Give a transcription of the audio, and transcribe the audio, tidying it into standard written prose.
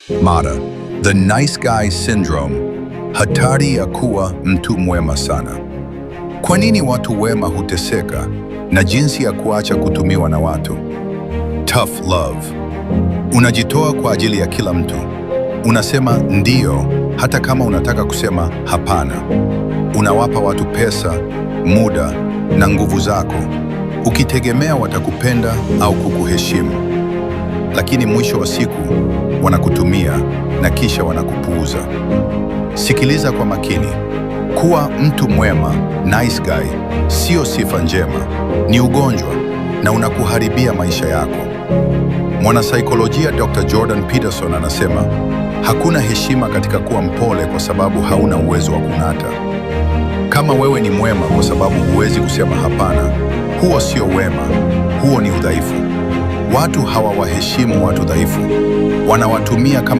Mada, the nice guy syndrome, hatari ya kuwa mtu mwema sana. Kwa nini watu wema huteseka na jinsi ya kuacha kutumiwa na watu? Tough love. Unajitoa kwa ajili ya kila mtu. Unasema ndiyo hata kama unataka kusema hapana. Unawapa watu pesa, muda na nguvu zako, ukitegemea watakupenda au kukuheshimu. Lakini mwisho wa siku wanakutumia na kisha wanakupuuza. Sikiliza kwa makini. Kuwa mtu mwema, nice guy, sio sifa njema, ni ugonjwa na unakuharibia maisha yako. Mwanasaikolojia Dr. Jordan Peterson anasema, hakuna heshima katika kuwa mpole kwa sababu hauna uwezo wa kung'ata. Kama wewe ni mwema kwa sababu huwezi kusema hapana, huo sio wema, huo ni udhaifu. Watu hawawaheshimu watu dhaifu, wanawatumia kama